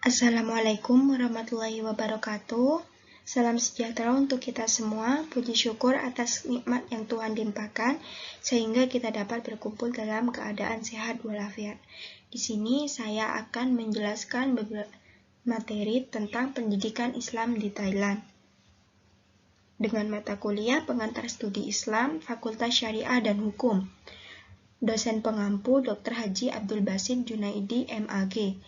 Assalamualaikum warahmatullahi wabarakatuh. Salam sejahtera untuk kita semua. Puji syukur atas nikmat yang Tuhan limpahkan sehingga kita dapat berkumpul dalam keadaan sehat walafiat. Di sini saya akan menjelaskan beberapa materi tentang pendidikan Islam di Thailand. Dengan mata kuliah pengantar studi Islam, Fakultas Syariah dan Hukum. Dosen pengampu Dr. Haji Abdul Basit Junaidi MAG.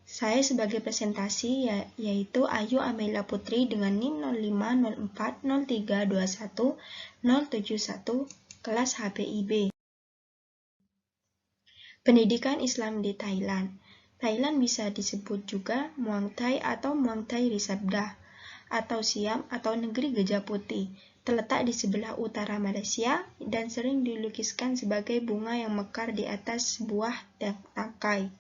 Saya sebagai presentasi yaitu Ayu Amelia Putri dengan NIM 05040321 kelas HPIB. Pendidikan Islam di Thailand. Thailand bisa disebut juga Muang Thai atau Muang Thai Risabdah atau Siam atau negeri gajah putih. Terletak di sebelah utara Malaysia dan sering dilukiskan sebagai bunga yang mekar di atas sebuah tangkai.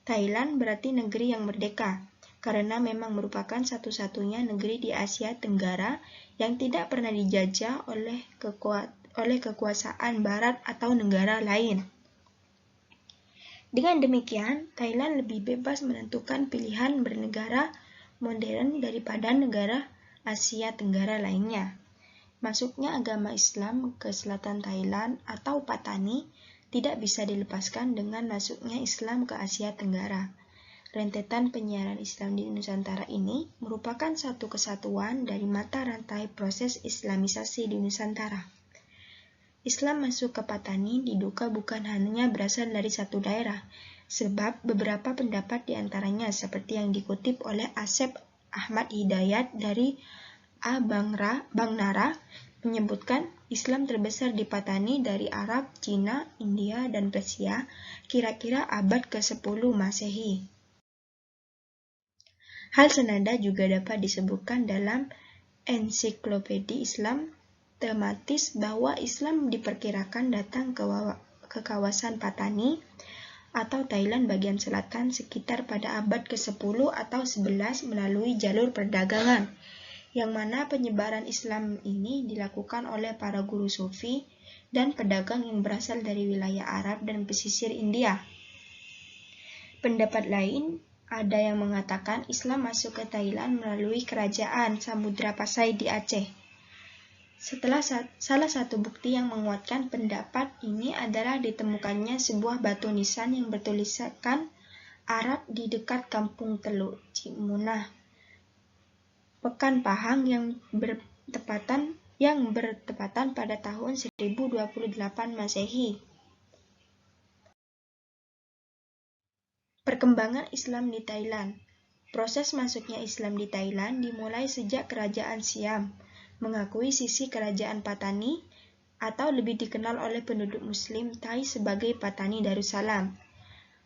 Thailand berarti negeri yang merdeka, karena memang merupakan satu-satunya negeri di Asia Tenggara yang tidak pernah dijajah oleh kekuasaan Barat atau negara lain. Dengan demikian, Thailand lebih bebas menentukan pilihan bernegara modern daripada negara Asia Tenggara lainnya. Masuknya agama Islam ke selatan Thailand atau Patani tidak bisa dilepaskan dengan masuknya Islam ke Asia Tenggara. Rentetan penyiaran Islam di Nusantara ini merupakan satu kesatuan dari mata rantai proses Islamisasi di Nusantara. Islam masuk ke Patani diduga bukan hanya berasal dari satu daerah, sebab beberapa pendapat diantaranya seperti yang dikutip oleh Asep Ahmad Hidayat dari Bang Nara menyebutkan Islam terbesar di Patani dari Arab, Cina, India, dan Persia kira-kira abad ke-10 Masehi. Hal senada juga dapat disebutkan dalam ensiklopedia Islam tematis bahwa Islam diperkirakan datang ke kawasan Patani atau Thailand bagian selatan sekitar pada abad ke-10 atau 11 melalui jalur perdagangan, yang mana penyebaran Islam ini dilakukan oleh para guru sufi dan pedagang yang berasal dari wilayah Arab dan pesisir India. Pendapat lain, ada yang mengatakan Islam masuk ke Thailand melalui kerajaan Samudra Pasai di Aceh. Salah satu bukti yang menguatkan pendapat ini adalah ditemukannya sebuah batu nisan yang bertuliskan Arab di dekat kampung Teluk Cimunah, Pekan Pahang yang bertepatan pada tahun 1028 Masehi. Perkembangan Islam di Thailand. Proses masuknya Islam di Thailand dimulai sejak Kerajaan Siam mengakui sisi Kerajaan Patani atau lebih dikenal oleh penduduk Muslim Thai sebagai Patani Darussalam.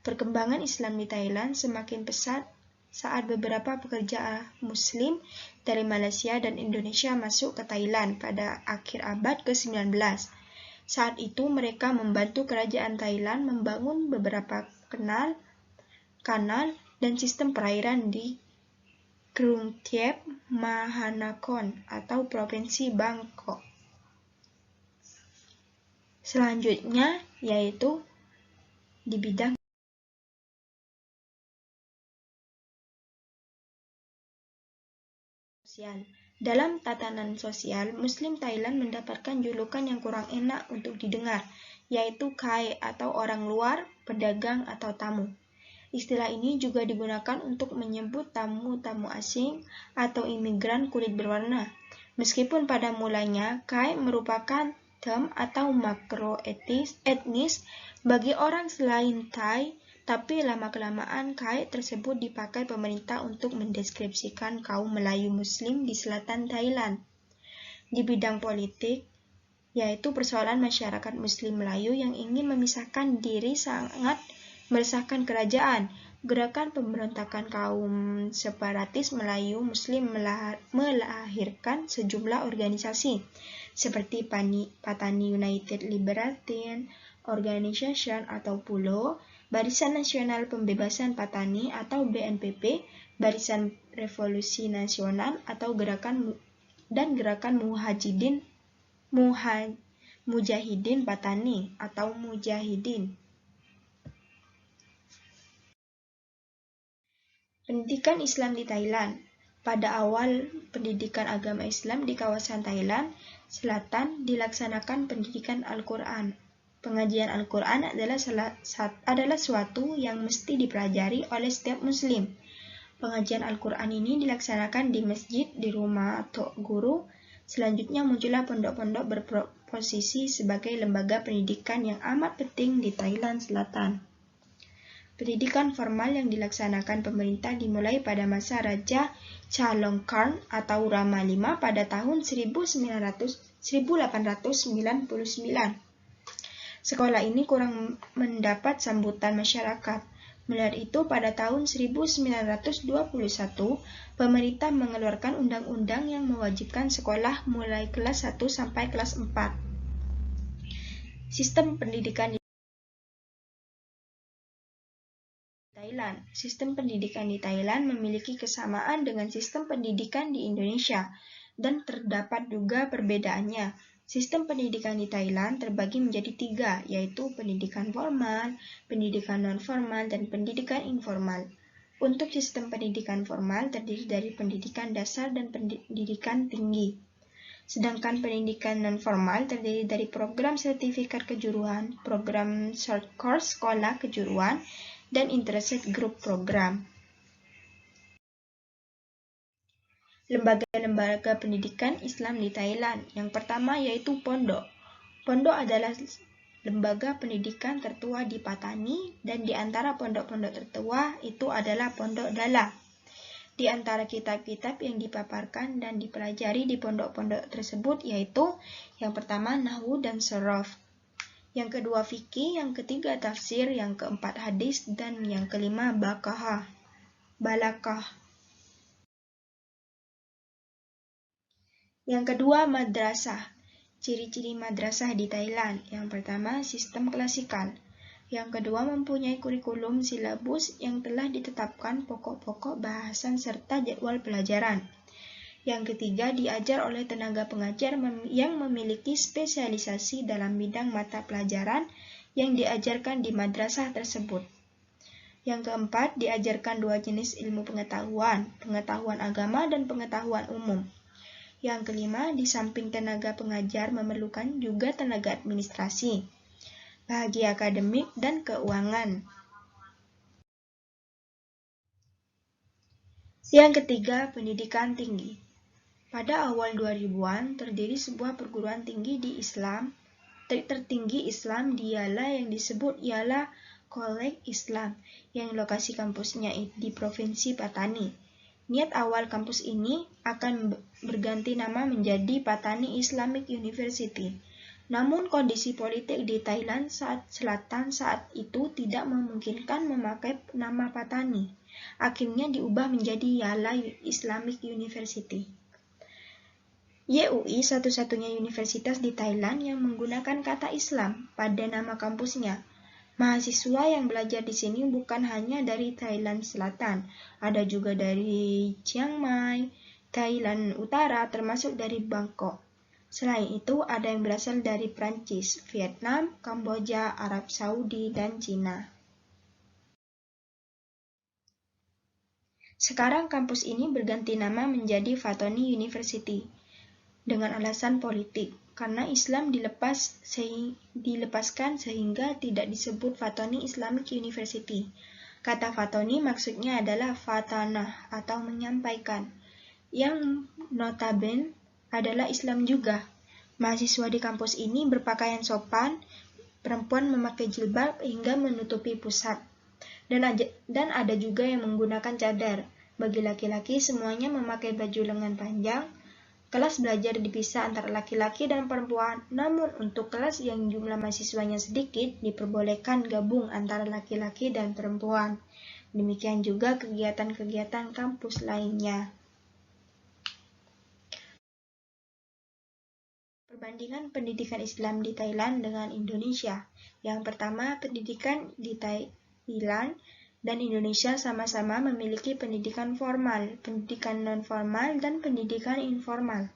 Perkembangan Islam di Thailand semakin pesat saat beberapa pekerja Muslim dari Malaysia dan Indonesia masuk ke Thailand pada akhir abad ke-19. Saat itu mereka membantu kerajaan Thailand membangun beberapa kanal dan sistem perairan di Krungthep Mahanakhon atau Provinsi Bangkok. Selanjutnya yaitu di bidang sosial. Dalam tatanan sosial, Muslim Thailand mendapatkan julukan yang kurang enak untuk didengar, yaitu Khai atau orang luar, pedagang atau tamu. Istilah ini juga digunakan untuk menyebut tamu-tamu asing atau imigran kulit berwarna. Meskipun pada mulanya Khai merupakan term atau makro etnis bagi orang selain Thai, tapi lama-kelamaan Khai tersebut dipakai pemerintah untuk mendeskripsikan kaum Melayu Muslim di selatan Thailand. Di bidang politik, yaitu persoalan masyarakat Muslim Melayu yang ingin memisahkan diri sangat meresahkan kerajaan. Gerakan pemberontakan kaum separatis Melayu Muslim melahirkan sejumlah organisasi seperti Patani United Liberation Organization atau PULO, Barisan Nasional Pembebasan Patani atau BNPP, Barisan Revolusi Nasional atau Gerakan Mujahidin Patani atau Mujahidin. Pendidikan Islam di Thailand. Pada awal pendidikan agama Islam di kawasan Thailand Selatan dilaksanakan pendidikan Al-Quran. Pengajian Al-Quran adalah suatu yang mesti dipelajari oleh setiap muslim. Pengajian Al-Quran ini dilaksanakan di masjid, di rumah atau guru. Selanjutnya muncullah pondok-pondok berposisi sebagai lembaga pendidikan yang amat penting di Thailand Selatan. Pendidikan formal yang dilaksanakan pemerintah dimulai pada masa Raja Chalongkorn atau Rama V pada tahun 1899. Sekolah ini kurang mendapat sambutan masyarakat. Melihat itu, pada tahun 1921, pemerintah mengeluarkan undang-undang yang mewajibkan sekolah mulai kelas 1 sampai kelas 4. Sistem pendidikan di Thailand. Sistem pendidikan di Thailand memiliki kesamaan dengan sistem pendidikan di Indonesia, dan terdapat juga perbedaannya. Sistem pendidikan di Thailand terbagi menjadi 3, yaitu pendidikan formal, pendidikan non-formal, dan pendidikan informal. Untuk sistem pendidikan formal terdiri dari pendidikan dasar dan pendidikan tinggi. Sedangkan pendidikan non-formal terdiri dari program sertifikat kejuruan, program short course sekolah kejuruan, dan internship group program. Lembaga-lembaga pendidikan Islam di Thailand. Yang pertama yaitu pondok. Pondok adalah lembaga pendidikan tertua di Pattani, dan di antara pondok-pondok tertua itu adalah Pondok Dala. Di antara kitab-kitab yang dipaparkan dan dipelajari di pondok-pondok tersebut yaitu yang pertama Nahwu dan Shorof, yang kedua fikih, yang ketiga tafsir, yang keempat hadis, dan yang kelima balakah. Yang kedua, madrasah. Ciri-ciri madrasah di Thailand. Yang pertama, sistem klasikal. Yang kedua, mempunyai kurikulum silabus yang telah ditetapkan pokok-pokok bahasan serta jadwal pelajaran. Yang ketiga, diajar oleh tenaga pengajar yang memiliki spesialisasi dalam bidang mata pelajaran yang diajarkan di madrasah tersebut. Yang keempat, diajarkan 2 jenis ilmu pengetahuan agama dan pengetahuan umum. Yang kelima, di samping tenaga pengajar memerlukan juga tenaga administrasi, bahagia akademik, dan keuangan. Yang ketiga, pendidikan tinggi. Pada awal 2000-an, terdiri sebuah perguruan tinggi di Islam, tertinggi Islam dialah yang disebut ialah College Islam, yang lokasi kampusnya di Provinsi Pattani. Niat awal kampus ini akan berganti nama menjadi Pattani Islamic University. Namun kondisi politik di Thailand Selatan saat itu tidak memungkinkan memakai nama Pattani. Akhirnya diubah menjadi Yala Islamic University. YUI satu-satunya universitas di Thailand yang menggunakan kata Islam pada nama kampusnya. Mahasiswa yang belajar di sini bukan hanya dari Thailand Selatan, ada juga dari Chiang Mai, Thailand Utara, termasuk dari Bangkok. Selain itu, ada yang berasal dari Prancis, Vietnam, Kamboja, Arab Saudi, dan Cina. Sekarang kampus ini berganti nama menjadi Pattani University dengan alasan politik. Karena Islam dilepaskan sehingga tidak disebut Pattani Islamic University. Kata Pattani maksudnya adalah fatanah atau menyampaikan, yang notabene adalah Islam juga. Mahasiswa di kampus ini berpakaian sopan, perempuan memakai jilbab hingga menutupi pusat, dan ada juga yang menggunakan cadar. Bagi laki-laki semuanya memakai baju lengan panjang. Kelas belajar dipisah antara laki-laki dan perempuan, namun untuk kelas yang jumlah mahasiswanya sedikit, diperbolehkan gabung antara laki-laki dan perempuan. Demikian juga kegiatan-kegiatan kampus lainnya. Perbandingan pendidikan Islam di Thailand dengan Indonesia. Yang pertama, pendidikan di Thailand dan Indonesia sama-sama memiliki pendidikan formal, pendidikan non-formal, dan pendidikan informal.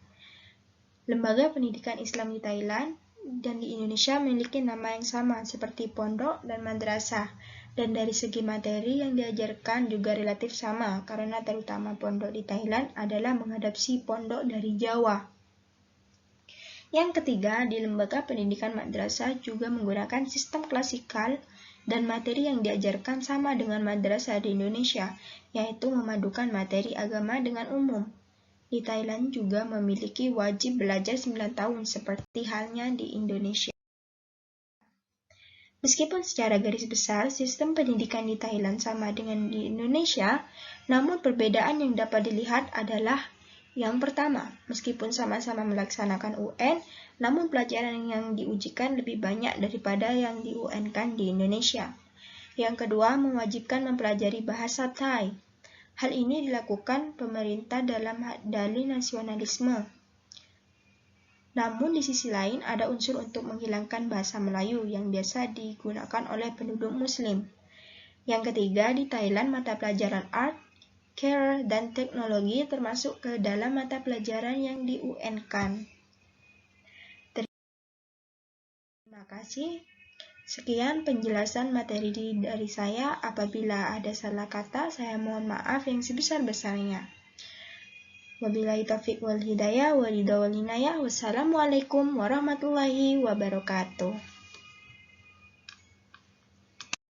Lembaga pendidikan Islam di Thailand dan di Indonesia memiliki nama yang sama seperti pondok dan madrasah. Dan dari segi materi yang diajarkan juga relatif sama, karena terutama pondok di Thailand adalah mengadopsi pondok dari Jawa. Yang ketiga, di lembaga pendidikan madrasah juga menggunakan sistem klasikal dan materi yang diajarkan sama dengan madrasah di Indonesia, yaitu memadukan materi agama dengan umum. Di Thailand juga memiliki wajib belajar 9 tahun seperti halnya di Indonesia. Meskipun secara garis besar sistem pendidikan di Thailand sama dengan di Indonesia, namun perbedaan yang dapat dilihat adalah yang pertama, meskipun sama-sama melaksanakan UN, namun pelajaran yang diujikan lebih banyak daripada yang di UN-kan di Indonesia. Yang kedua, mewajibkan mempelajari bahasa Thai. Hal ini dilakukan pemerintah dalam dalih nasionalisme. Namun di sisi lain ada unsur untuk menghilangkan bahasa Melayu yang biasa digunakan oleh penduduk Muslim. Yang ketiga, di Thailand mata pelajaran art, career, dan teknologi termasuk ke dalam mata pelajaran yang di UN-kan. Terima kasih. Sekian penjelasan materi dari saya. Apabila ada salah kata, saya mohon maaf yang sebesar-besarnya. Wabillahi taufiq wal hidayah, walhidayah wal hinayah. Wassalamualaikum warahmatullahi wabarakatuh.